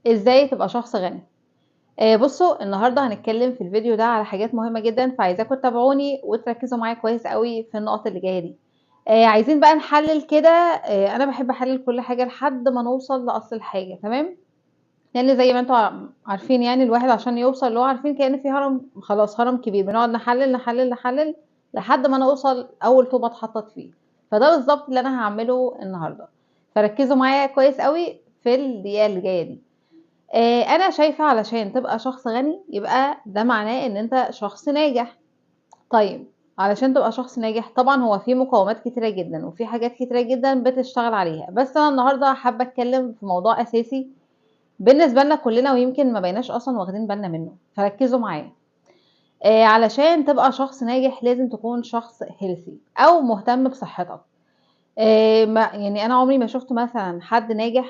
ازاي تبقى شخص غني؟ بصوا، النهارده هنتكلم في الفيديو ده على حاجات مهمه جدا، فعايزاكم تتابعوني وتركزوا معايا كويس قوي في النقط اللي جايه دي. عايزين بقى نحلل كده. انا بحب احلل كل حاجه لحد ما نوصل لاصل الحاجه، تمام؟ يعني زي ما انتوا عارفين، يعني الواحد عشان يوصل اللي هو عارفين كأن في هرم، خلاص هرم كبير، بنقعد نحلل نحلل نحلل لحد ما نوصل اول طوبه اتحطت فيه. فده بالظبط اللي انا هعمله النهارده. فركزوا معايا كويس قوي في الدقيقه اللي جايه دي. انا شايفه علشان تبقى شخص غني يبقى ده معناه ان انت شخص ناجح. طيب، علشان تبقى شخص ناجح طبعا هو في مقومات كتيره جدا وفي حاجات كتيره جدا بتشتغل عليها، بس انا النهارده حابه اتكلم في موضوع اساسي بالنسبه لنا كلنا، ويمكن ما بقيناش اصلا واخدين بالنا منه، فركزوا معايا. علشان تبقى شخص ناجح لازم تكون شخص هيلثي او مهتم بصحتك. يعني انا عمري ما شفت مثلا حد ناجح،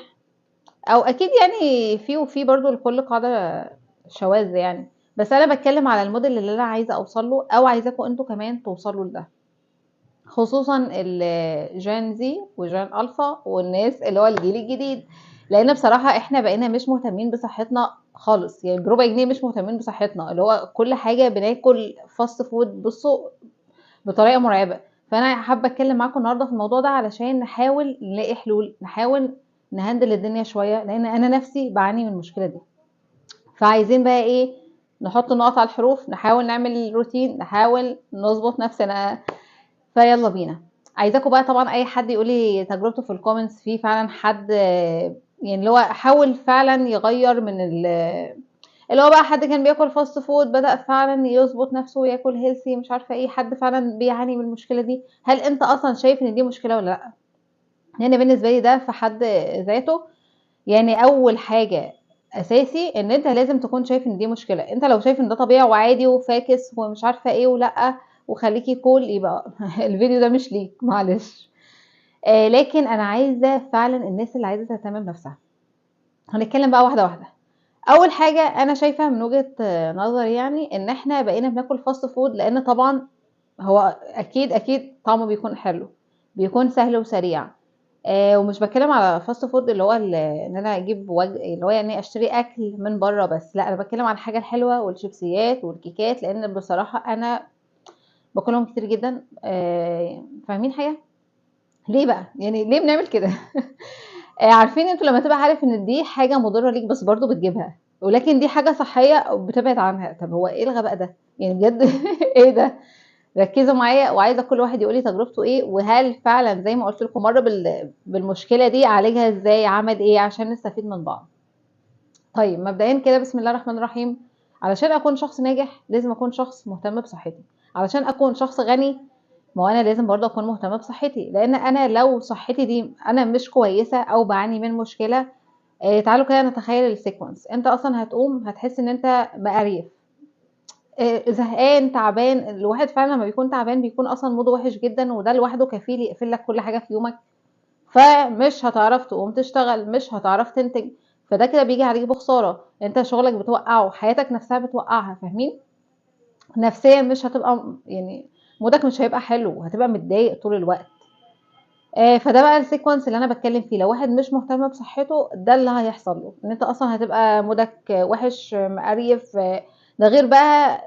او اكيد يعني في وفي برضو لكل قاعده شواذ يعني، بس انا بتكلم على الموديل اللي انا عايزه اوصل له او عايزاكم انتوا كمان توصلوا لده، خصوصا الجين زي وجين الفا والناس اللي هو الجيل الجديد. لان بصراحه احنا بقينا مش مهتمين بصحتنا خالص، يعني بربع جنيه مش مهتمين بصحتنا، اللي هو كل حاجه بناكل فاست فود، بصوا، بطريقه مرعبه. فانا حابه اتكلم معاكم النهارده في الموضوع ده علشان نحاول نلاقي حلول، نحاول نهندل الدنيا شويه، لان انا نفسي بعاني من المشكله دي. فعايزين بقى ايه؟ نحط نقط على الحروف، نحاول نعمل روتين، نحاول نظبط نفسنا. فيلا بينا. عايزاكم بقى طبعا اي حد يقول لي تجربته في الكومنتس، في فعلا حد يعني اللي هو حاول فعلا يغير من اللي هو بقى حد كان بياكل فاست فود بدأ فعلا يظبط نفسه وياكل هيلثي، مش عارفه ايه، حد فعلا بيعاني من المشكله دي. هل انت اصلا شايف ان دي مشكله ولا لا؟ يعني بالنسبه لي ده في حد ذاته، يعني اول حاجه اساسي ان انت لازم تكون شايف ان دي مشكله. انت لو شايف ان ده طبيعي وعادي وفاكس ومش عارفه ايه ولا وخليكي كول، يبقى الفيديو ده مش ليك، معلش. لكن انا عايزه فعلا الناس اللي عايزه تهتم بنفسها. هنتكلم بقى واحده واحده. اول حاجه انا شايفه من وجهه نظري، يعني ان احنا بقينا بناكل فاست فود، لان طبعا هو اكيد طعمه بيكون حلو، بيكون سهل وسريع. ومش بتكلم على فاست فود اللي هو ان انا اجيب اللي هو يعني اشتري اكل من بره بس، لا، انا بتكلم على الحاجه الحلوه والشيبسيات والكيكات، لان بصراحه انا باكلهم كتير جدا. فاهمين حاجه؟ ليه بقى؟ يعني ليه بنعمل كده؟ عارفين انتوا لما تبقى عارف ان دي حاجه مضره ليك بس برضو بتجيبها، ولكن دي حاجه صحيه بتبعد عنها. طب هو ايه الغباء ده يعني بجد؟ ايه ده؟ ركزوا معايا، وعايزه كل واحد يقول لي تجربته ايه، وهل فعلا زي ما قلت لكم مره بالمشكله دي، عالجها ازاي، عمل ايه عشان نستفيد من بعض. طيب مبدئيا كده، بسم الله الرحمن الرحيم. علشان اكون شخص ناجح لازم اكون شخص مهتم بصحتي. علشان اكون شخص غني، ما هو انا لازم برضه اكون مهتمه بصحتي، لان انا لو صحتي دي انا مش كويسه او بعاني من مشكله، تعالوا كده نتخيل السيكونس. انت اصلا هتقوم هتحس ان انت مقريف، زهقان، تعبان. الواحد فعلا لما بيكون تعبان بيكون اصلا موده وحش جدا، وده لوحده كفيل يقفل لك كل حاجه في يومك. فمش هتعرف تقوم تشتغل، مش هتعرف تنتج. فده كده بيجي عليك بخساره، انت شغلك بتوقعه، حياتك نفسها بتوقعها، فاهمين؟ نفسيا مش هتبقى يعني، مودك مش هيبقى حلو، هتبقى متضايق طول الوقت. فده بقى السيكونس اللي انا بتكلم فيه. لو واحد مش مهتم بصحته ده اللي هيحصل له، ان انت اصلا هتبقى مودك وحش، مقريف. ده غير بقى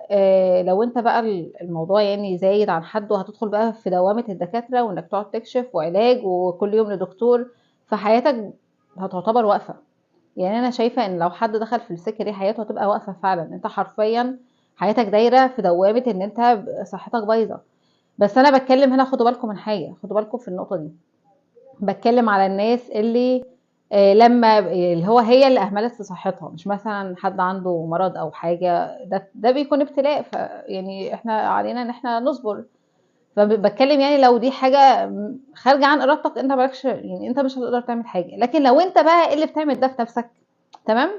لو انت بقى الموضوع يعني زايد عن حد، وهتدخل بقى في دوامة الدكاترة وانك تقعد تكشف وعلاج وكل يوم لدكتور، فحياتك هتعتبر واقفة. يعني انا شايفة ان لو حد دخل في السكة دي حياته هتبقى واقفة فعلا، انت حرفيا حياتك دايرة في دوامة ان انت صحتك بايظة. بس انا بتكلم هنا، خدوا بالكم من حاجة، خدوا بالكم في النقطة دي. بتكلم على الناس اللي لما اللي هو هي اللي اهملت في صحتها، مش مثلا حد عنده مرض او حاجه، ده بيكون ابتلاء، يعني احنا علينا ان احنا نصبر. فبتكلم يعني لو دي حاجه خارجه عن ارادتك، انت مالكش، يعني انت مش هتقدر تعمل حاجه. لكن لو انت بقى اللي بتعمل ده في نفسك، تمام،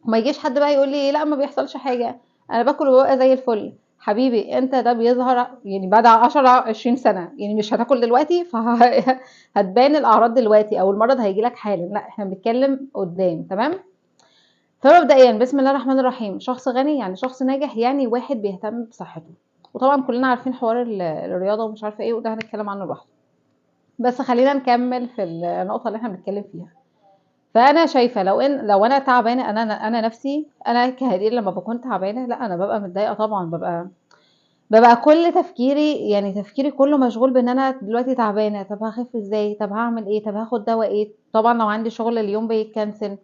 وما يجيش حد بقى يقول لي لا ما بيحصلش حاجه، انا باكل وببقى زي الفل. حبيبي انت ده بيظهر يعني بعد 10 20 سنه، يعني مش هتاكل دلوقتي فهتبان الاعراض دلوقتي، او المرض هيجي لك حالا، لا احنا بنتكلم قدام، تمام. فمبدئيا بسم الله الرحمن الرحيم، شخص غني يعني شخص ناجح، يعني واحد بيهتم بصحته. وطبعا كلنا عارفين حوار الرياضه ومش عارفه ايه، وده هنتكلم عنه لوحده. بس خلينا نكمل في النقطه اللي احنا بنتكلم فيها. فانا شايفه لو انا تعبانه، انا نفسي انا كهدير لما بكون تعبانه، لا انا ببقى متضايقه طبعا، ببقى كل تفكيري، يعني تفكيري كله مشغول بان انا دلوقتي تعبانه، طب هخف ازاي، طب هعمل ايه، طب هاخد دواء ايه، طبعا لو عندي شغل اليوم بيتكنسل.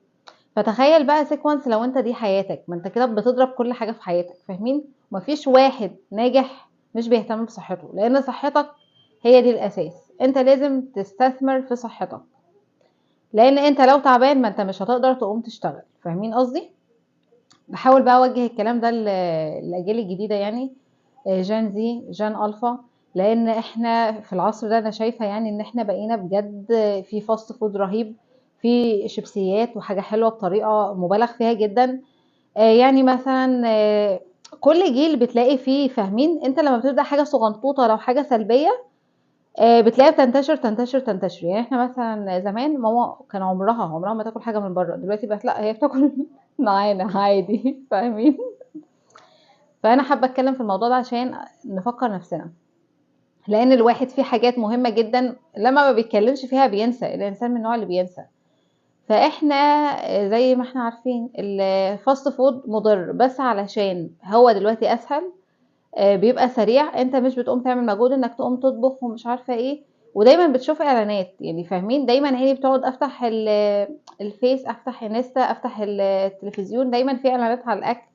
فتخيل بقى سيكونس لو انت دي حياتك، ما انت كده بتضرب كل حاجه في حياتك، فاهمين؟ مفيش واحد ناجح مش بيهتم بصحته، لان صحتك هي دي الاساس. انت لازم تستثمر في صحتك، لان انت لو تعبان ما انت مش هتقدر تقوم تشتغل، فاهمين قصدي؟ بحاول بقى اوجه الكلام ده للاجيال الجديده، يعني جان زي، جان الفا، لان احنا في العصر ده انا شايفه يعني ان احنا بقينا بجد في فاست فود رهيب، في شيبسيات وحاجه حلوه بطريقه مبالغ فيها جدا. يعني مثلا كل جيل بتلاقي فيه، فاهمين؟ انت لما بتبدا حاجه صغنطوطه لو حاجه سلبيه بتلاقيها بتنتشر تنتشر تنتشر. يعني احنا مثلا زمان ماما كان عمرها ما تاكل حاجه من بره، دلوقتي بقت لا، هي بتاكل معانا عادي، فاهمين؟ فانا حابه اتكلم في الموضوع ده عشان نفكر نفسنا، لان الواحد فيه حاجات مهمه جدا لما ما بيتكلمش فيها بينسى، الانسان من النوع اللي بينسى. فاحنا زي ما احنا عارفين الفاست فود مضر، بس علشان هو دلوقتي اسهل بيبقى سريع، انت مش بتقوم تعمل مجهود انك تقوم تطبخ ومش عارفه ايه، ودايما بتشوف اعلانات، يعني فاهمين؟ دايما عيني بتقعد افتح الفيس، افتح انستا، افتح التلفزيون، دايما في اعلانات على الاكل.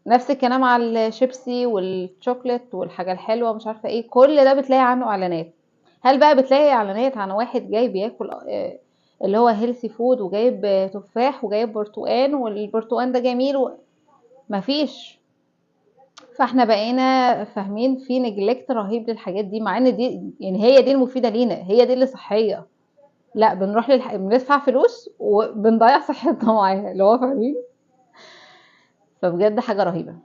نفس الكلام على الشيبسي والشوكليت والحاجه الحلوه مش عارفه ايه، كل ده بتلاقي عنه اعلانات. هل بقى بتلاقي اعلانات عن واحد جاي بياكل اللي هو هيلثي فود، وجايب تفاح وجايب برتقان والبرتقان ده جميل مفيش. فاحنا بقينا فاهمين في نجلكت رهيب للحاجات دي، مع ان دي يعني هي دي المفيده لينا، هي دي اللي صحيه. لا بنروح بندفع فلوس وبنضيع صحتنا معاها، اللي هو فاهمين؟ فبجد حاجه رهيبه.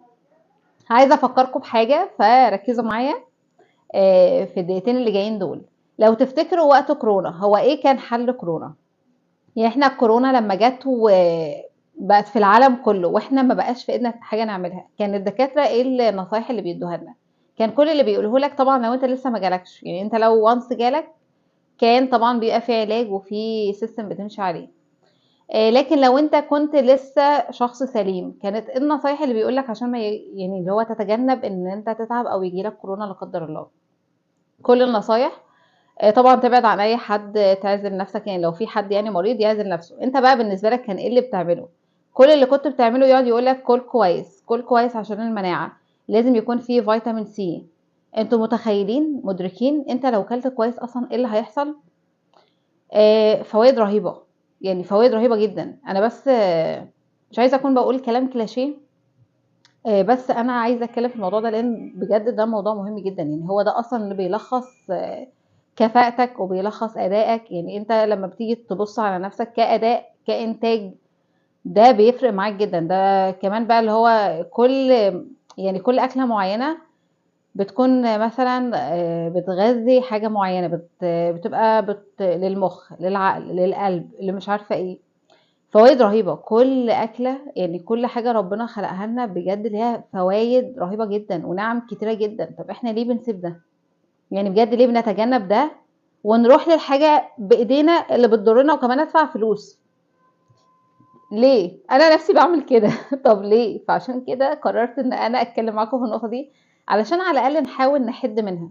عايزه افكركم بحاجه، فركزوا معايا في الدقيقتين اللي جايين دول. لو تفتكروا وقت كورونا، هو ايه كان حل كورونا؟ يعني احنا الكورونا لما جت وبقت في العالم كله واحنا ما بقاش في ايدنا حاجه نعملها، كان الدكاتره ايه النصايح اللي بيدوها لنا؟ كان كل اللي بيقوله لك، طبعا لو انت لسه ما جالكش، يعني انت لو وانس جالك كان طبعا بيبقى في علاج وفي سيستم بتمشي عليه. لكن لو انت كنت لسه شخص سليم، كانت إيه النصايح اللي بيقول لك عشان ما يعني اللي هو تتجنب ان انت تتعب او يجي لك كورونا لا قدر الله؟ كل النصايح طبعا تبعد عن اي حد، تعزل نفسك، يعني لو في حد يعني مريض يعزل نفسه. انت بقى بالنسبه لك كان ايه اللي بتعمله؟ كل اللي كنت بتعمله يقعد يقول لك كل كويس، كل كويس عشان المناعه، لازم يكون فيه فيتامين سي. انتوا متخيلين مدركين انت لو كلت كويس اصلا ايه اللي هيحصل؟ فوائد رهيبه، يعني فوائد رهيبه جدا. انا بس مش عايزه اكون بقول كلام كلاشيه، بس انا عايزه اتكلم في الموضوع ده لان بجد ده موضوع مهم جدا. يعني هو ده اصلا اللي بيلخص كفاءتك وبيلخص ادائك. يعني انت لما بتيجي تبص على نفسك كاداء كانتاج، ده بيفرق معاك جدا. ده كمان بقى اللي هو يعني كل اكله معينه بتكون مثلا بتغذي حاجه معينه، بتبقى للمخ، للعقل، للقلب، اللي مش عارفه ايه. فوائد رهيبه كل اكله، يعني كل حاجه ربنا خلقها لنا بجد ليها فوائد رهيبه جدا ونعم كتيره جدا. طب احنا ليه بنسيب ده؟ يعني بجد ليه بنتجنب ده ونروح للحاجه بايدينا اللي بتضرنا وكمان ادفع فلوس؟ ليه انا نفسي بعمل كده؟ طب ليه؟ فعشان كده قررت ان انا اتكلم معاكم في النقطه دي، علشان على الاقل نحاول نحد منها.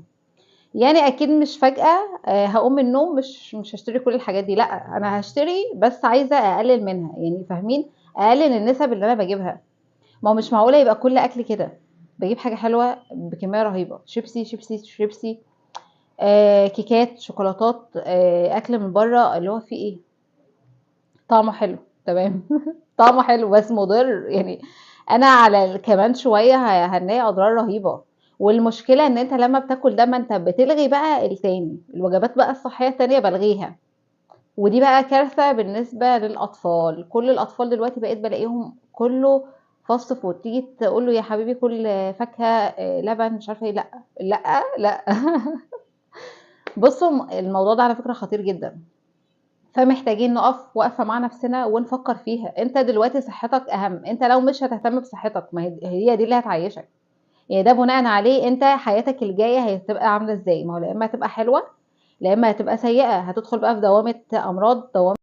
يعني اكيد مش فجاه هقوم من النوم مش هشتري كل الحاجات دي، لا انا هشتري بس عايزه اقلل منها، يعني فاهمين؟ اقلل النسب اللي انا بجيبها. ما هو مش معقوله يبقى كل اكل كده بجيب حاجه حلوه بكميه رهيبه، شيبسي شيبسي شيبسي، كيكات، شوكولاتات، اكل من بره اللي هو فيه ايه؟ طعمه حلو تمام طعمه حلو بس مضر يعني. انا على كمان شويه هنلاقي اضرار رهيبه. والمشكله ان انت لما بتاكل ده، ما انت بتلغي بقى التاني، الوجبات بقى الصحيه التانيه بلغيها. ودي بقى كارثه بالنسبه للاطفال. كل الاطفال دلوقتي بقيت بلاقيهم كله فاست فود، تيجي تقول له يا حبيبي كل فاكهه لبن مش عارفه ايه، لا لا لا بصوا الموضوع ده على فكره خطير جدا. فمحتاجين نقف وقفة مع نفسنا ونفكر فيها. انت دلوقتي صحتك اهم، انت لو مش هتهتم بصحتك ما هي دي اللي هتعيشك. يعني ده بناء عليه انت حياتك الجاية هتبقى عاملة ازاي؟ ما هو لا اما هتبقى حلوة لا اما هتبقى سيئة، هتدخل بقى في دوامة امراض، دوامة